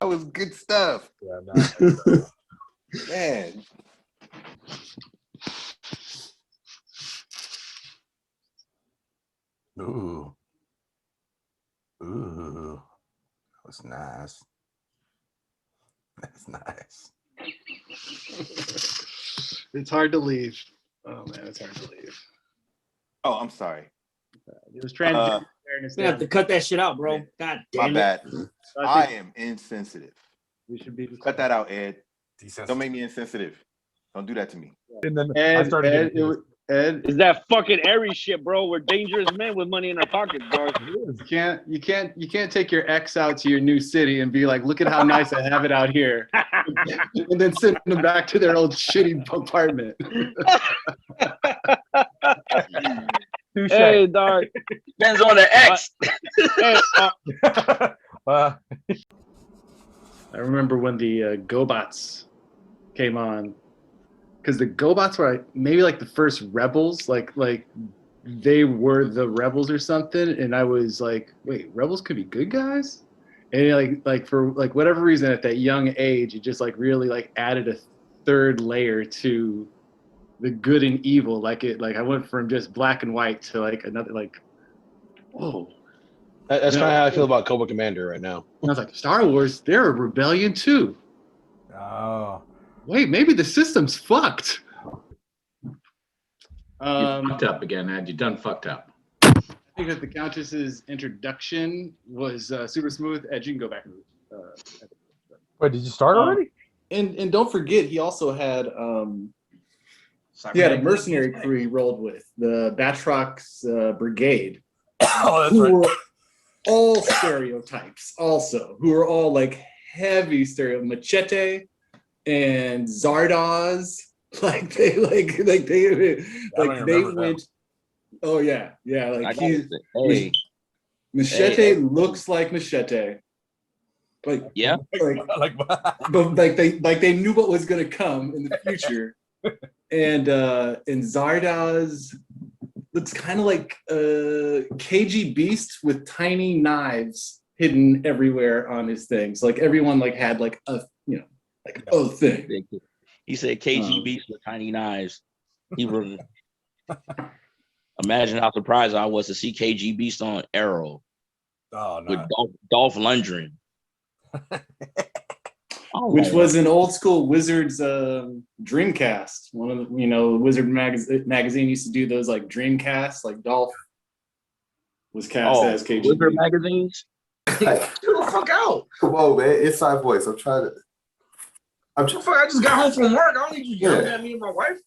That was good stuff. Yeah, no. Man. Ooh. Ooh. That was nice. That's nice. It's hard to leave. Oh man, it's hard to leave. Oh, I'm sorry. It was transgender awareness. We have to cut that shit out, bro. God My damn it. bad. I am insensitive. We should be Cut that out, Ed. Desensitive. Don't make me insensitive. Don't do that to me. And then I Ed, started Ed, getting Ed, Is that fucking Aries shit, bro? We're dangerous men with money in our pockets, bro. you can't take your ex out to your new city and be like, look at how nice I have it out here, and then send them back to their old shitty apartment. Hey, dog. Depends on the ex. Hey, I remember when the GoBots came on, because the GoBots were like, maybe like the first rebels, like they were the rebels or something, and I was like, wait, rebels could be good guys? And like for like whatever reason at that young age, it just like really like added a third layer to the good and evil. Like I went from just black and white to like another like, whoa. That's kind of how I feel about Cobra Commander right now. And I was like, Star Wars, they're a rebellion too. Oh. Wait, maybe the system's fucked. You fucked up again, Ed. You done fucked up. I think that the Countess's introduction was super smooth. Ed, you can go back. Wait, did you start already? And don't forget, he also had he had a mercenary crew he rolled with, the Batrock's Brigade. Oh, that's who right. were all stereotypes also, who were all like heavy Machete and Zardoz. Like they went. Oh yeah, like Machete looks like Machete. Like yeah, but they knew what was gonna come in the future, and Zardoz looks kind of like a KG Beast with tiny knives hidden everywhere on his things. Like everyone like had like a thing. He said KG Beast with tiny knives. He was. Imagine how surprised I was to see KG Beast on Arrow. Oh no. With Dolph Lundgren. Which was an old school Wizards Dreamcast. One of the, Wizard magazine used to do those like Dreamcasts, like Dolph was cast as KG. Wizard magazines? Chill the fuck out. Come on, man. Inside voice. I just got home from work. I don't need you yelling at me and my wife.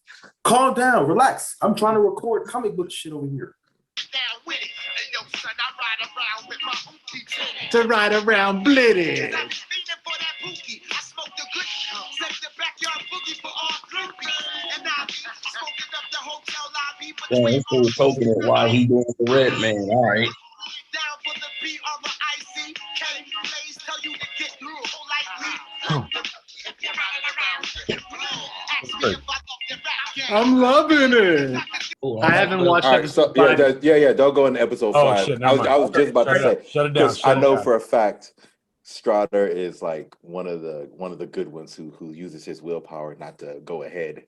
Calm down, relax. I'm trying to record comic book shit over here. To ride around blitty. Yeah, this fool poking it while he doing the red man. All right. I'm loving it. I haven't watched episode 5. Don't go into episode 5. Shit, I was just about to say. Shut it down. I know for a fact Strider is like one of the good ones who uses his willpower not to go ahead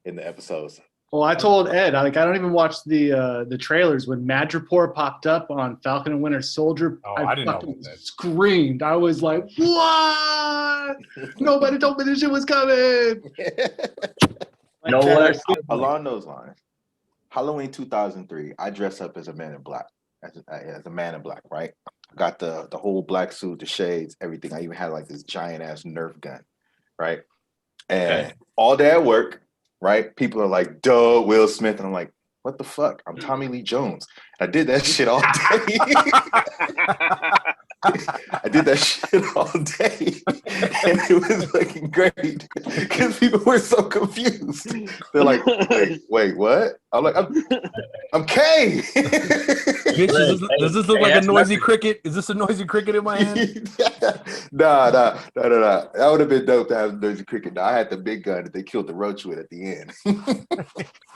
in the episodes. Well, I told Ed, I don't even watch the trailers. When Madripoor popped up on Falcon and Winter Soldier, I didn't fucking screamed. I was like, what? Nobody told me this shit was coming. No what? Along those lines, Halloween 2003, I dressed up as a man in black, as a man in black, right? I got the whole black suit, the shades, everything. I even had like this giant ass Nerf gun, right? And all day at work, right? People are like, duh, Will Smith. And I'm like, what the fuck? I'm Tommy Lee Jones. I did that shit all day. I did that shit all day. And it was looking great because people were so confused. They're like, wait, what? I'm like, I'm K. Bitch, does this look like a noisy cricket? Is this a noisy cricket in my hand? Nah. That would have been dope to have a noisy cricket. Nah, I had the big gun that they killed the roach with at the end.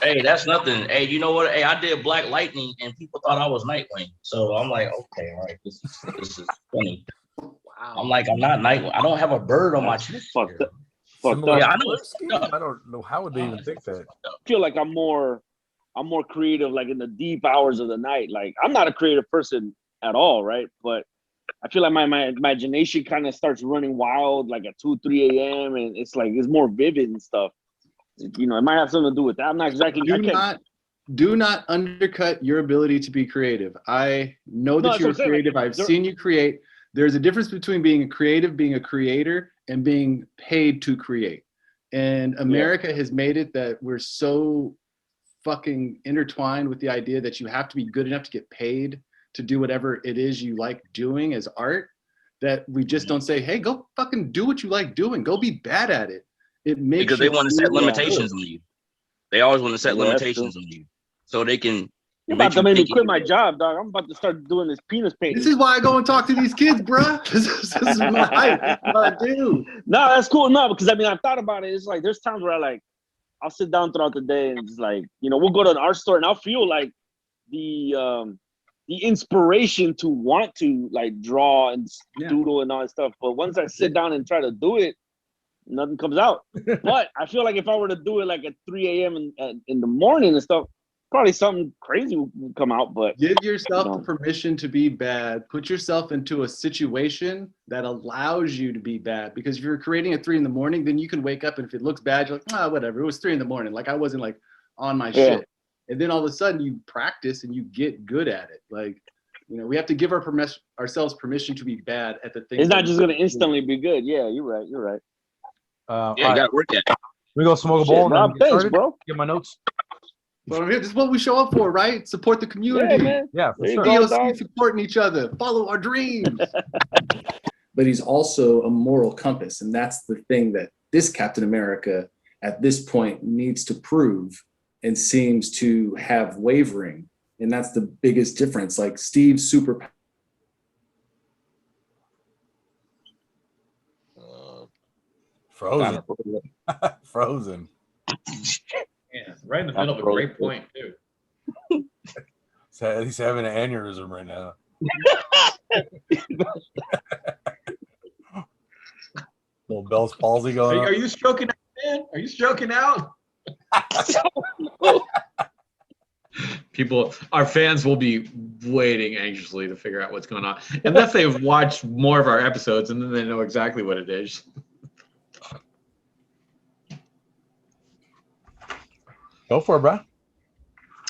Hey, that's nothing. Hey, you know what? Hey, I did Black Lightning and people thought I was Nightwing. So I'm like, okay, all right, this is funny. Wow. I'm like, I'm not night. I don't have a bird on my chest. Fucked up. Similar Yeah, I to know. color scheme? I don't know. How would they even think that? I feel like I'm more creative, like in the deep hours of the night. Like I'm not a creative person at all, right? But I feel like my imagination kind of starts running wild, like at 2, 3 a.m. and it's like it's more vivid and stuff. You know, it might have something to do with that. I'm not exactly. Do not undercut your ability to be creative. I know that you're creative. I've seen you create. There's a difference between being a creative, being a creator, and being paid to create. And America has made it that we're so fucking intertwined with the idea that you have to be good enough to get paid to do whatever it is you like doing as art, that we just don't say, hey, go fucking do what you like doing. Go be bad at it. It makes because they want to set limitations on you. They always want to set limitations on you, so they can. You're about to make me quit my job, dog. I'm about to start doing this penis painting. This is why I go and talk to these kids, bruh. This is what I do. No, that's cool. No, because I mean, I've thought about it. It's like there's times where I'll sit down throughout the day and just like, you know, we'll go to an art store and I'll feel like the inspiration to want to like draw and doodle and all that stuff. But once I sit down and try to do it, nothing comes out. But I feel like if I were to do it like at 3 a.m. in the morning and stuff, probably something crazy would come out. But give yourself the permission to be bad. Put yourself into a situation that allows you to be bad. Because if you're creating at 3 in the morning, then you can wake up and if it looks bad, you're like, whatever. It was 3 in the morning. Like I wasn't like on my shit. And then all of a sudden you practice and you get good at it. Like, you know, we have to give ourselves permission to be bad at the things. It's not just gonna instantly be good. Yeah, you're right. You're right. You gotta work at it. We go smoke a bowl. Rob, thanks, bro. Get my notes. Well, this is what we show up for, right? Support the community. Yeah, man. Yeah, for sure. DOC supporting each other. Follow our dreams. But he's also a moral compass, and that's the thing that this Captain America at this point needs to prove and seems to have wavering. And that's the biggest difference. Like Steve's super. Frozen. Frozen. Yeah, right in the middle of a great point, too. He's having an aneurysm right now. Little Bell's palsy going on. Are you stroking out, man? Are you stroking out? People, our fans will be waiting anxiously to figure out what's going on. Unless they've watched more of our episodes and then they know exactly what it is. Go for it, bro.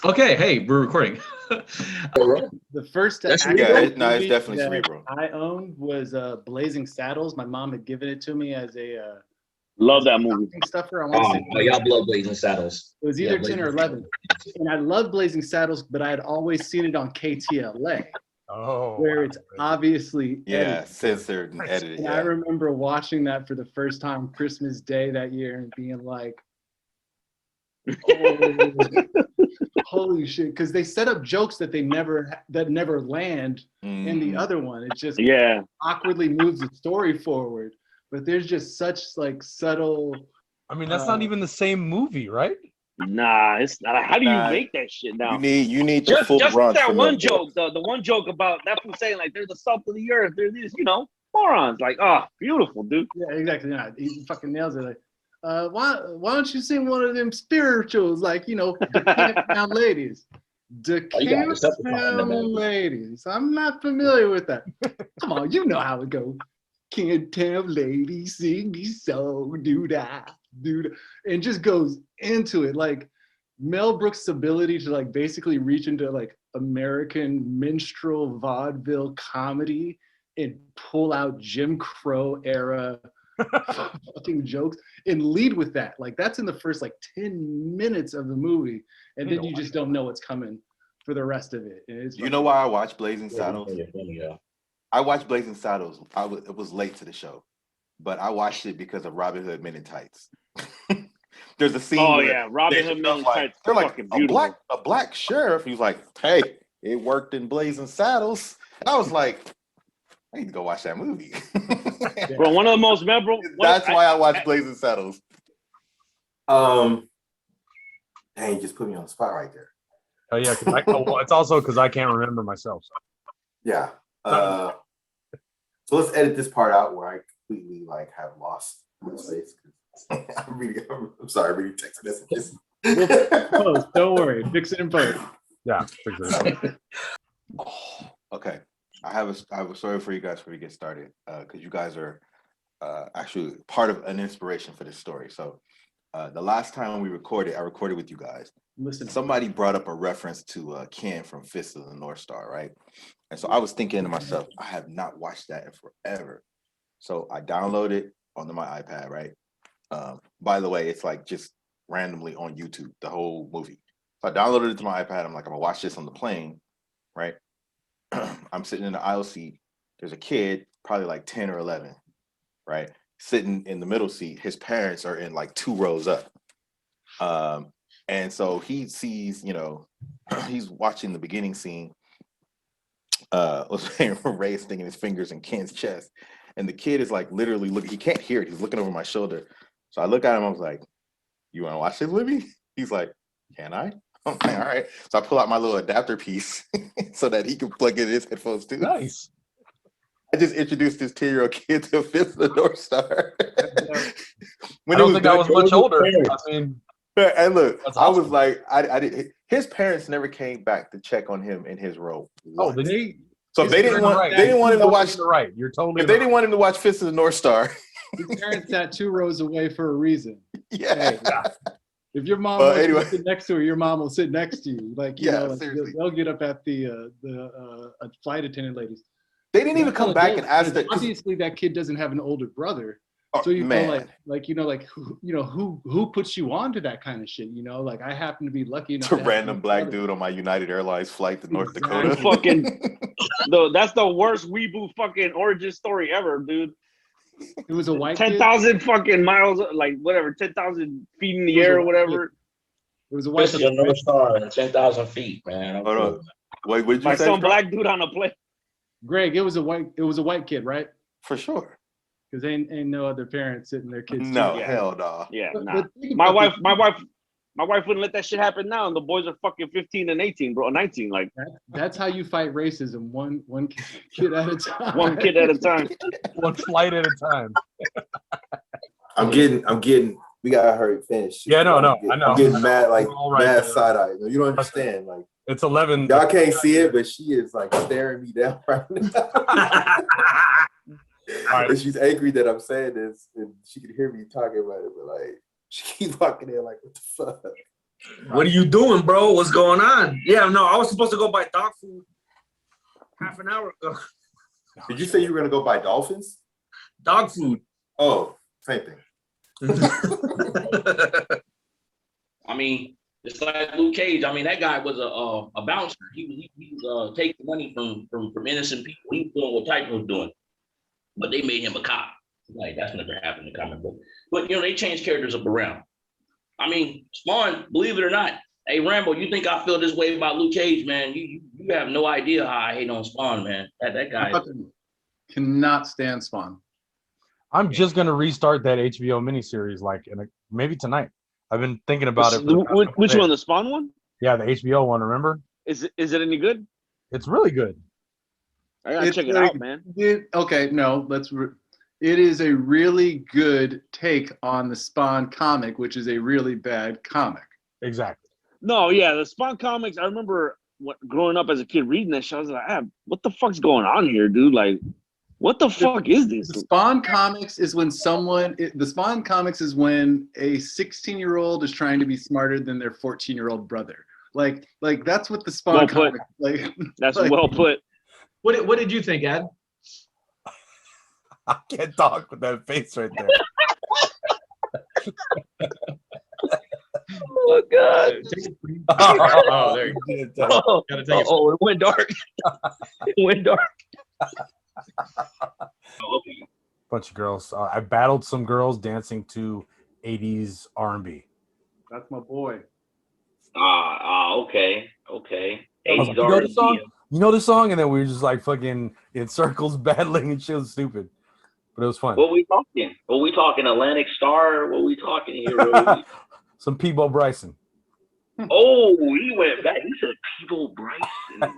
Okay, hey, we're recording. The first it's definitely cerebral. I owned was Blazing Saddles. My mom had given it to me as a love that movie. Stuffer. Y'all love Blazing Saddles. It was either 10 or 11. And I love Blazing Saddles, but I had always seen it on KTLA. Oh, where it's obviously edited. Censored and edited. And I remember watching that for the first time Christmas Day that year and being like, oh, holy shit! Because they set up jokes that never land in the other one. It just awkwardly moves the story forward. But there's just such like subtle. I mean, that's not even the same movie, right? Nah, it's not. How do you make that shit now? You need just full run. That one joke, the one joke about that fool saying like, "There's the salt of the earth." There's these, morons. Like, oh, beautiful, dude. Yeah, exactly. Yeah, he fucking nails it. Like, why don't you sing one of them spirituals, like, the Camp Town Ladies? The Camp Town Ladies. I'm not familiar with that. Come on, you know how it goes. Camp Town Ladies, sing me song, do-da, do-da. And just goes into it. Like, Mel Brooks' ability to, like, basically reach into, like, American minstrel vaudeville comedy and pull out Jim Crow era fucking jokes and lead with that. Like, that's in the first like 10 minutes of the movie, and then you just don't know what's coming for the rest of it. You know why I watched Blazing Saddles? I watched Blazing Saddles. It was late to the show, but I watched it because of Robin Hood Men in Tights. There's a scene. Oh yeah, Robin Hood Men in Tights. They're like a black sheriff. He's like, hey, it worked in Blazing Saddles. And I was like, I need to go watch that movie. Bro, one of the most memorable. That's why I watched Blazing Saddles. Dang, you just put me on the spot right there. Oh yeah, it's also because I can't remember myself. So. Yeah. So let's edit this part out where I completely like have lost my space. I'm sorry, I'm reading text messages. Post, don't worry, fix it in post. Yeah, fix it. Okay, I have a story for you guys before we get started, because you guys are actually part of an inspiration for this story. So the last time I recorded with you guys. Listen, Somebody brought up a reference to Ken from Fist of the North Star, right? And so I was thinking to myself, I have not watched that in forever. So I downloaded it onto my iPad, right? By the way, it's like just randomly on YouTube, the whole movie. So I downloaded it to my iPad. I'm like, I'm gonna watch this on the plane, right? I'm sitting in the aisle seat. There's a kid, probably like 10 or 11, right? Sitting in the middle seat. His parents are in like 2 rows up. And so he sees, he's watching the beginning scene. Ray sticking his fingers in Ken's chest, and the kid is like literally looking. He can't hear it. He's looking over my shoulder. So I look at him. I was like, "You want to watch this with me?" He's like, "Can I?" I'm like, "All right." So I pull out my little adapter piece so that he can plug in his headphones too. Nice. I just introduced this 10-year-old kid to Fist of the North Star. I don't think I was much older. I mean. And look, That's I was awesome. like, I did. His parents never came back to check on him in his role. Oh, they. So if they didn't want, they didn't want him to watch. Right, you're totally. If they didn't want him to watch Fist of the North Star, your parents sat 2 rows away for a reason. yeah. Hey, if your mom Well, wants anyway. to sit next to her, your mom will sit next to you. Like, you Yeah, know, like seriously. they'll get up at the flight attendant ladies. They didn't even come back and ask that. Obviously, that kid doesn't have an older brother. So you man. feel like who puts you on to that kind of shit? You know, like I happen to be lucky enough. To random black dude on my United Airlines flight to North Dakota. That's the worst weeboo fucking origin story ever, dude. It was a white 10,000 fucking miles, like whatever, 10,000 feet in the air or whatever. It was a white kid. North Star and 10,000 feet, man. Hold on. Wait, what did you say? Some black dude on a plane. Greg, it was a white kid, right? For sure. Because ain't no other parents sitting their kids. No, hell no. Yeah, nah. My wife wouldn't let that shit happen now, and the boys are fucking 15 and 18, bro, 19. Like that's how you fight racism, one kid at a time. One kid at a time. One flight at a time. I'm getting. We gotta hurry finish. Yeah, no, I know. I'm getting mad, like Right, mad side eye. You don't understand, like. It's 11. Y'all can't see it, but she is like staring me down right now. Right. And she's angry that I'm saying this, and she can hear me talking about it, but like she keeps walking in like, what the fuck? What are you doing, bro? What's going on? Yeah, no, I was supposed to go buy dog food half an hour ago. Did you say you were gonna go buy dolphins? Dog food. Oh, same thing. I mean, it's like Luke Cage. I mean, that guy was a bouncer. He was taking money from innocent people. He was doing what Tyson was doing, but they made him a cop. Like that's never happened in the comic book. But they changed characters up around. I mean, Spawn, believe it or not, hey Rambo, you think I feel this way about Luke Cage, man? You have no idea how I hate on Spawn, man. That guy cannot stand Spawn. I'm just gonna restart that HBO miniseries, like maybe tonight. I've been thinking about it. Which one, the Spawn one? Yeah, the HBO one. Remember? Is it any good? It's really good. I gotta check it out, man. It is a really good take on the Spawn comic, which is a really bad comic. Exactly. No, yeah, the Spawn comics. I remember growing up as a kid reading that shit. I was like, what the fuck's going on here, dude? Like, what the fuck is this? The Spawn comics is when the Spawn comics is when a 16-year-old is trying to be smarter than their 14-year-old brother. Like that's what the Spawn comic. Like that's well put. What did you think, Ed? I can't talk with that face right there. Oh God! Oh, there you go. It went dark. It went dark. Bunch of girls. I battled some girls dancing to 80s R&B. That's my boy. Okay. I was like, you know the song? You know the song? And then we were just like fucking in circles battling and shit was stupid. But it was fun. What we talking? What we talking? Atlantic Star? What we talking here? Some Peebo Bryson. Oh, he went back. He said Peebo Bryson.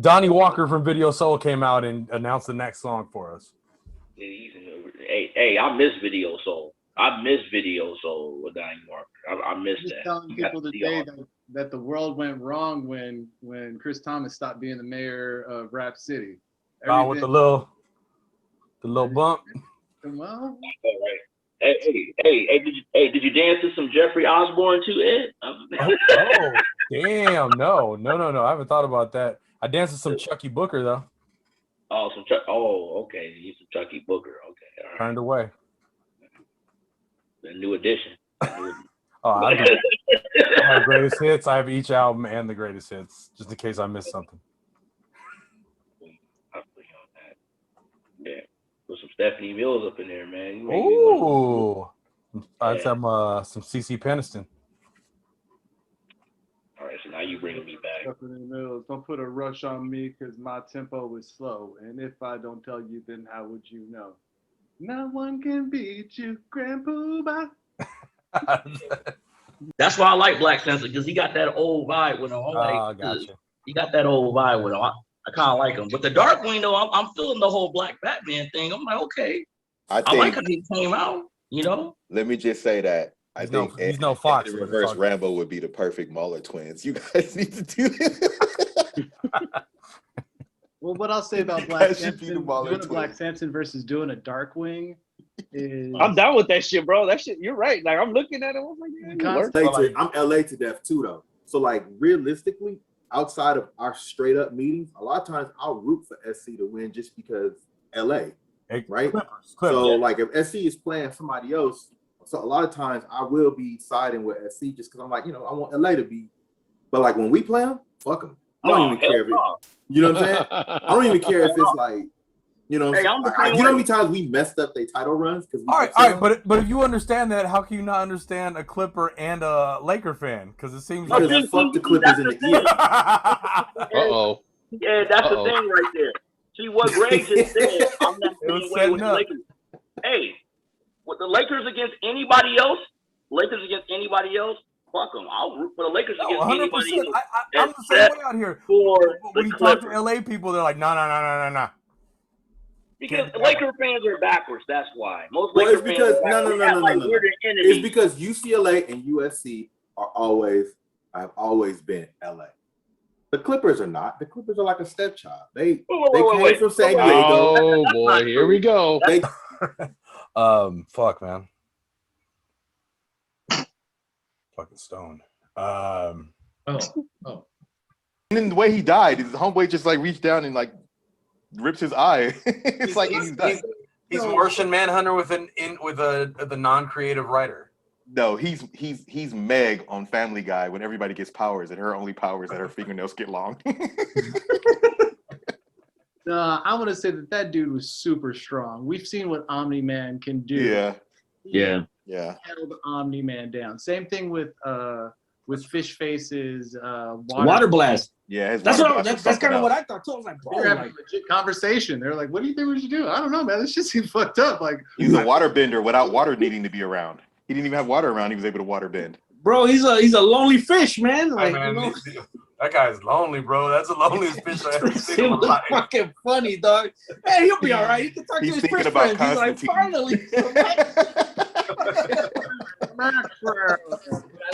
Donnie Walker from Video Soul came out and announced the next song for us. Hey, I miss Video Soul. I miss Video Soul with Donnie Walker. I miss Just that. telling people today that the world went wrong when Chris Thomas stopped being the mayor of Rap City. With the little bump. Well, Hey, did you dance to some Jeffrey Osborne too, Ed? Oh, damn! No. I haven't thought about that. I danced with some Chucky Booker though. Oh, okay. You some Chucky Booker. Okay, all right. Turned away. The new edition. I have greatest hits. I have each album and the greatest hits, just in case I missed something. I'll put you on that. Yeah, put some Stephanie Mills up in there, man. Ooh, that's some CC Peniston. All right, so now you bringing me back. Stephanie Mills, don't put a rush on me because my tempo is slow, and if I don't tell you, then how would you know? No one can beat you, Grandpa. That's why I like Black Sensor, because he got that old vibe with him. Gotcha. He got that old vibe with him. I kind of like him. But the Darkwing, though, I'm feeling the whole Black Batman thing. I'm like, okay. I like how he came out, you know? Let me just say that I think he's no Fox. The reverse Rambo would be the perfect Mauler twins. You guys need to do this. Well, what I'll say about Black Samson, doing a Black Samson versus doing a Darkwing is... I'm down with that shit, bro. That shit, you're right. Like, I'm looking at it, I'm like, I'm LA to death too, though. So, like, realistically, outside of our straight up meetings, a lot of times I'll root for SC to win just because LA, right? Clippers. So, like, if SC is playing somebody else, so a lot of times I will be siding with SC just because I'm like, I want LA to be. But like when we play them, fuck them. I don't even care if it. You know what I'm saying? I don't even care if it's like, you know how many times we messed up their title runs because. All right, but if you understand that, how can you not understand a Clipper and a Laker fan? Because it seems like fuck the Clippers in the ear. Yeah, that's the thing right there. See what Greg just said. I'm not saying away with the Lakers. Hey, with the Lakers against anybody else, fuck them. I'll root for the Lakers against anybody else. I'm the same way out here. When you talk to LA people, they're like, no. Because Laker fans are backwards. That's why. Most Laker fans because no. It's because UCLA and USC have always been LA. The Clippers are not. The Clippers are like a stepchild. They came from San Diego. Oh boy, here we go. Fuck, man. Fucking stoned. And then the way he died, his homeboy just like reached down and like rips his eye. It's like he's Martian Manhunter with a non-creative writer. No, he's Meg on Family Guy when everybody gets powers and her only power is that her fingernails get long. I want to say that dude was super strong. We've seen what Omni-Man can do. Yeah. Held Omni-Man down. Same thing with Fish Face's Water Blast. Yeah, that's kind of what I thought too. I was like, they're having a legit conversation. They're like, "What do you think we should do?" I don't know, man. This shit seems fucked up. Like he's a water bender without water needing to be around. He didn't even have water around. He was able to water bend. Bro, he's a lonely fish, man. Like, that guy's lonely, bro. That's the loneliest fish I ever seen. It was fucking funny, dog. Hey, he'll be all right. He can talk to his fish friends. He's like, finally. I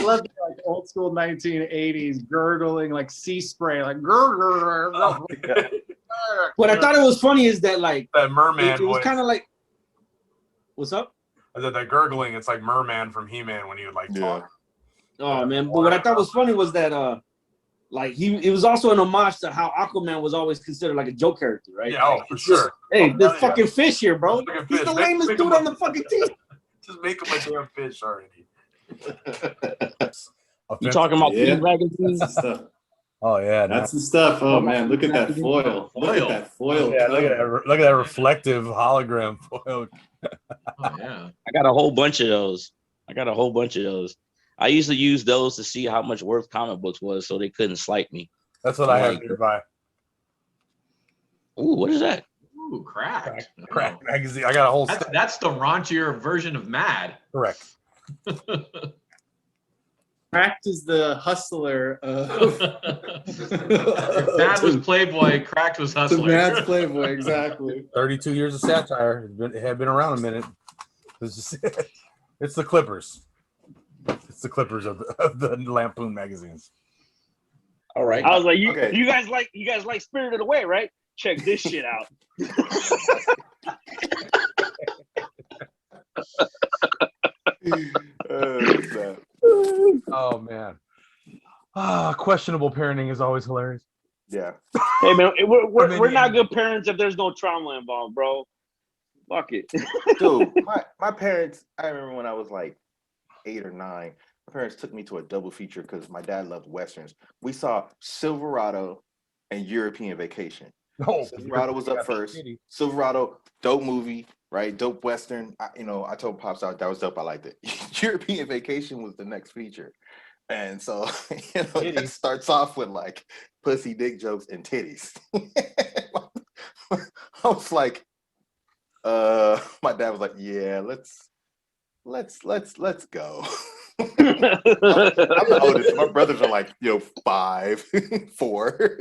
love the like old school 1980s gurgling like sea spray, like gurgle. What I thought it was funny is that like that merman. It was kind of like, what's up? I said that gurgling. It's like Merman from He-Man when he would like talk. Oh man! But what I thought was funny was that like it was also an homage to how Aquaman was always considered like a joke character, right? Yeah, like, for sure. Hey, this fucking fish here, bro. He's the lamest dude on the fucking team. Just make him a damn fish already. You talking about dragon teams? That's the stuff. Oh yeah, that's the stuff. Oh man, look at that foil. Look at that foil. Yeah, look at that reflective hologram foil. Oh, yeah. I got a whole bunch of those. I used to use those to see how much worth comic books was, so they couldn't slight me. That's what I have nearby. Ooh, what is that? Ooh, cracked. Cracked magazine. I got a whole. That's the raunchier version of Mad. Correct. Cracked is the hustler of If Mad was Playboy, Cracked was the Hustler. Mad's Playboy, exactly. 32 years of satire. It had been around a minute. It's the Clippers. It's the Clippers of the Lampoon magazines. All right. I was like, Okay. you guys like Spirited Away, right? Check this shit out. Oh man. Questionable parenting is always hilarious. Yeah. Hey man, we're yeah. not good parents if there's no trauma involved, bro. Fuck it. Dude, my parents, I remember when I was like 8 or 9, my parents took me to a double feature because my dad loved Westerns. We saw Silverado and European Vacation. Oh, Silverado was up first. Silverado, dope movie, right? Dope Western. I told Pops out that was dope. I liked it. European Vacation was the next feature. And so, it starts off with like pussy, dick jokes, and titties. I was like, my dad was like, yeah, let's go. I'm the oldest. My brothers are like, 5, 4.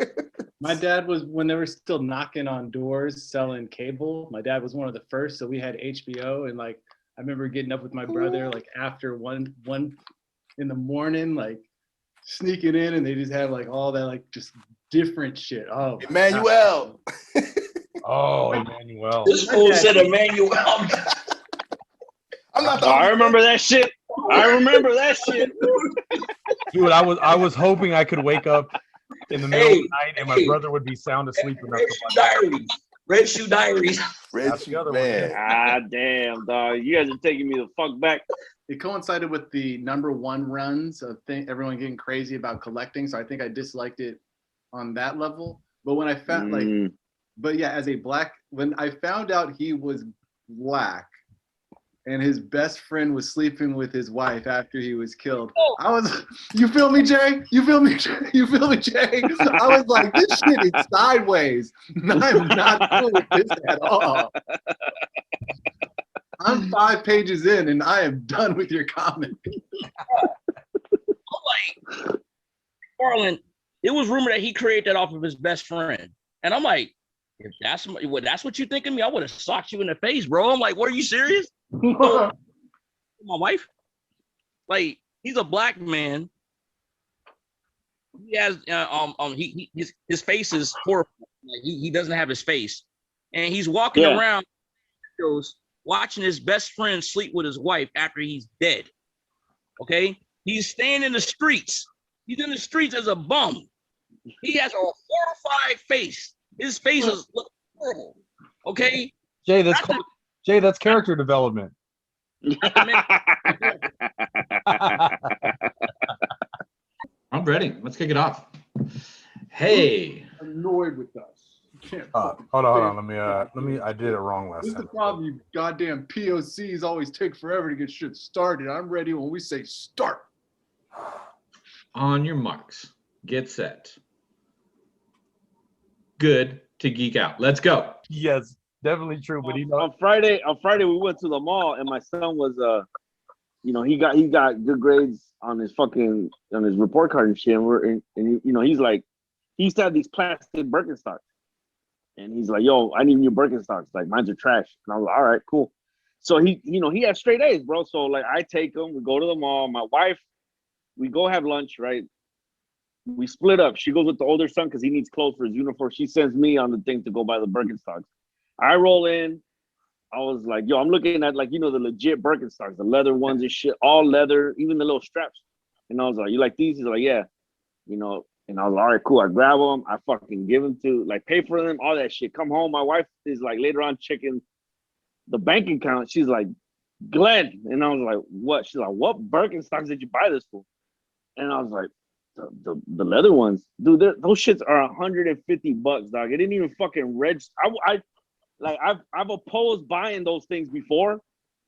My dad was, when they were still knocking on doors selling cable, my dad was one of the first, so we had HBO, and like I remember getting up with my brother like after one in the morning, like sneaking in, and they just have like all that like just different shit. Oh, Emmanuel. Oh, Emmanuel. This fool said Emmanuel. I'm not. I remember that shit. Dude, I was hoping I could wake up in the middle of the night and my brother would be sound asleep enough to watch. Red Shoe Diaries. Red Shoe, man. Ah, damn, dog. You guys are taking me the fuck back. It coincided with the #1 runs of everyone getting crazy about collecting, so I think I disliked it on that level. But when I found but yeah, as a black, when I found out he was black and his best friend was sleeping with his wife after he was killed, I was, you feel me, Jay? You feel me, Jay? I was like, this shit is sideways. I'm not cool with this at all. I'm 5 pages in and I am done with your comment. I'm like, Garland, it was rumored that he created that off of his best friend. And I'm like, if that's what you think of me, I would have socked you in the face, bro. I'm like, what, are you serious? My wife? Like, he's a black man. He has his face is horrible. Like, he doesn't have his face. And he's walking around watching his best friend sleep with his wife after he's dead. Okay? He's staying in the streets. He's in the streets as a bum. He has a horrified face. His face is horrible. Okay? Jay, that's character development. I'm ready. Let's kick it off. Hey. Annoyed with us. Hold on. Let me. I did it wrong last This is time. the problem. You goddamn POCs always take forever to get shit started. I'm ready when we say start. On your marks, get set. Good to geek out. Let's go. Yes, definitely true. But on Friday we went to the mall and my son was he got good grades on his report card and shit. And he's like, he used to have these plastic Birkenstocks. And he's like, yo, I need new Birkenstocks. Like, mine's are trash. And I was like, all right, cool. So he has straight A's, bro. So like, I take him, we go to the mall. My wife, we go have lunch, right? We split up. She goes with the older son because he needs clothes for his uniform. She sends me on the thing to go buy the Birkenstocks. I roll in. I was like, yo, I'm looking at like, the legit Birkenstocks, the leather ones and shit, all leather, even the little straps. And I was like, you like these? He's like, yeah. And I was like, all right, cool. I grab them. I fucking give them to, like, pay for them, all that shit. Come home. My wife is like later on checking the bank account. She's like, Glenn. And I was like, what? She's like, what Birkenstocks did you buy this for? And I was like, the leather ones, dude. Those shits are $150, dog. It didn't even fucking register. I've opposed buying those things before,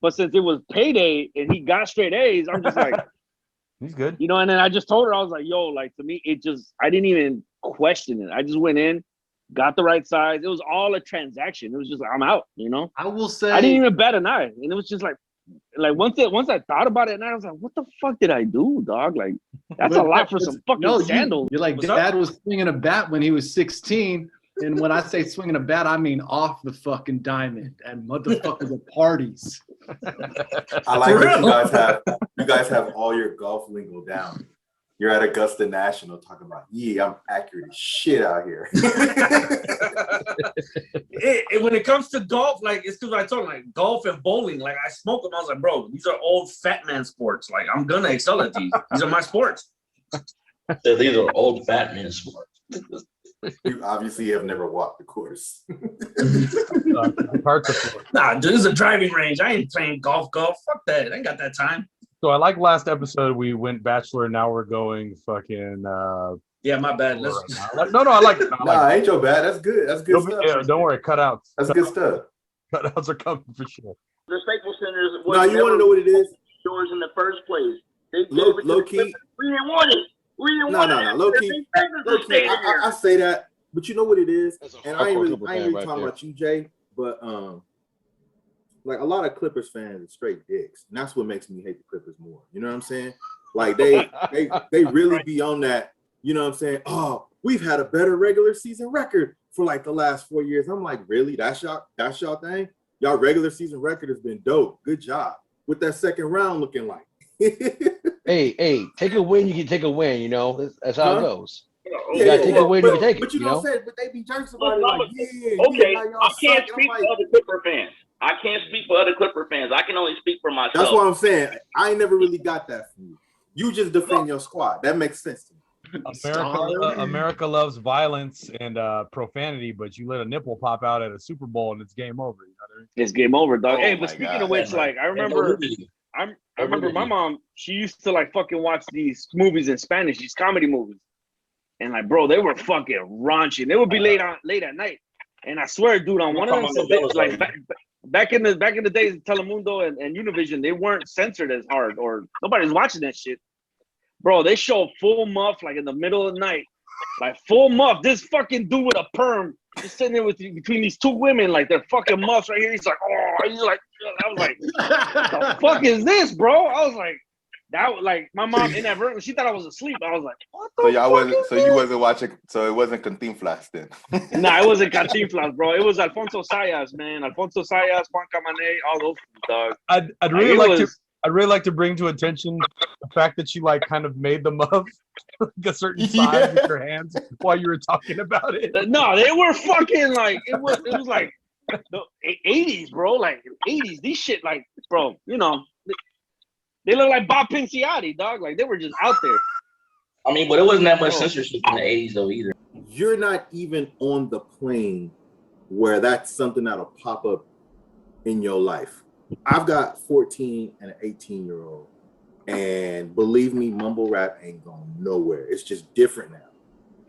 but since it was payday and he got straight A's, I'm just like, he's good. And then I just told her, I was like, yo, like, to me, I didn't even question it. I just went in, got the right size. It was all a transaction. It was just like, I'm out. I will say, I didn't even bat an eye, and it was just like, once I thought about it, and I was like, what the fuck did I do, dog? Like, that's a lot for some fucking sandals. You're like, What's Dad up? was swinging a bat when he was 16. And when I say swinging a bat, I mean off the fucking diamond and motherfuckers at parties. I like that you guys have all your golf lingo down. You're at Augusta National talking about, I'm accurate as shit out here. When it comes to golf, like it's because I told him, like golf and bowling, like I smoke them. I was like, bro, these are old fat man sports. Like I'm gonna excel at these. These are my sports. So these are old fat man sports. You obviously have never walked the course. Nah, dude, this is a driving range. I ain't playing golf. Fuck that. I ain't got that time. So I like last episode we went bachelor. Now we're going fucking. Yeah, my bad. No, I like it. Ain't your bad. That's good. That's good stuff. Yeah, don't worry. Cutouts. That's good stuff. Cutouts are coming for sure. The Staples Centers. No, you want to know what it is? Yours in the first place. They low key. We didn't want it. No. Low key. I say that, but you know what it is, and I ain't really talking about you, Jay, but like a lot of Clippers fans are straight dicks, and that's what makes me hate the Clippers more. You know what I'm saying? Like they really be on that. You know what I'm saying? Oh, we've had a better regular season record for like the last 4 years. I'm like, really? That's y'all thing? Y'all regular season record has been dope. Good job. With that second round looking like. Hey, take a win, you can take a win, you know. That's how it goes. You Yeah, gotta take a win, you can take it. But you know what I'm saying? But they be jerks about it like, okay, I can't speak for other Clipper fans. I can't speak for other Clipper fans. I can only speak for myself. That's what I'm saying. I ain't never really got that from you. You just defend your squad. That makes sense to me. America loves violence and profanity, but you let a nipple pop out at a Super Bowl and it's game over. You know what I mean? It's game over, dog. Oh hey, but speaking of which, like I remember my mom, she used to like fucking watch these movies in Spanish, these comedy movies. And like, bro, they were fucking raunchy. They would be late at night. And I swear, dude, on one of them, like back in the days of Telemundo and Univision, they weren't censored as hard, or nobody's watching that shit. Bro, they show full muff like in the middle of the night, like full muff. This fucking dude with a perm just sitting there between these two women, like they're fucking muffs right here. He's like, I was like, what the fuck is this, bro? I was like, that like my mom inadvertently, she thought I was asleep. I was like, what the fuck? You wasn't watching, so it wasn't Cantinflas then. Nah, it wasn't Cantinflas, bro. It was Alfonso Sayas, man. Alfonso Sayas, Juan Camané, all those dogs. I'd really like to bring to attention the fact that you like kind of made them up like a certain size with your hands while you were talking about it. No, they were fucking like it was like the 80s, bro. Like 80s. These shit, like, bro, you know, they look like Bob Pinciotti, dog. Like they were just out there. I mean, but it wasn't that much censorship in the 80s though either. You're not even on the plane where that's something that'll pop up in your life. I've got 14 and an 18-year-old, and believe me, mumble rap ain't going nowhere. It's just different now.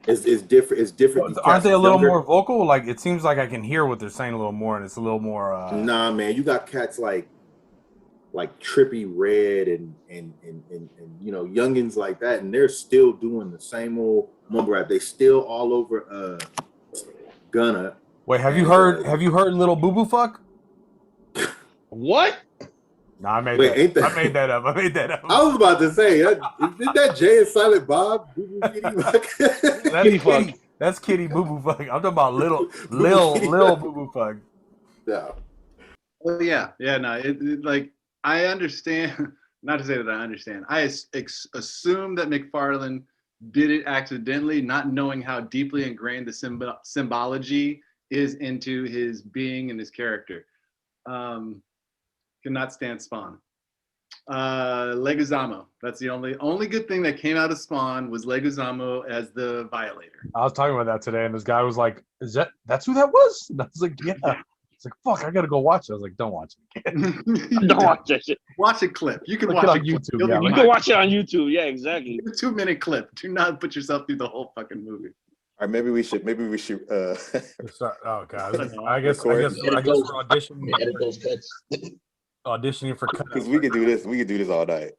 It's different. It's different. Aren't they a little more vocal? Like it seems like I can hear what they're saying a little more, and it's a little more. Nah, man, you got cats like Trippy Red and you know youngins like that, and they're still doing the same old mumble rap. They still all over Gunna. Wait, have you heard Little Boo Boo Fuck? What? No, I made that up. I was about to say, is that Jay and Silent Bob? Boo Boo Kitty? That's Kitty Boo Boo Fuck. I'm talking about Lil Boo Boo Fuck. Yeah. Well, yeah. No, it like I understand. Not to say that I understand. I assume that McFarlane did it accidentally, not knowing how deeply ingrained the symbology is into his being and his character. Cannot stand Spawn. Leguizamo. That's the only good thing that came out of Spawn was Leguizamo as the Violator. I was talking about that today, and this guy was like, that's who that was? And I was like, yeah. It's like, fuck, I gotta go watch it. I was like, don't watch it. Don't watch that shit. Watch a clip. You can watch it on YouTube. Yeah, you can watch it on YouTube. Yeah, exactly. It's a 2-minute clip. Do not put yourself through the whole fucking movie. All right, maybe we should. Oh god, I guess we're auditioning for cuts. Because we could do this. We could do this all night.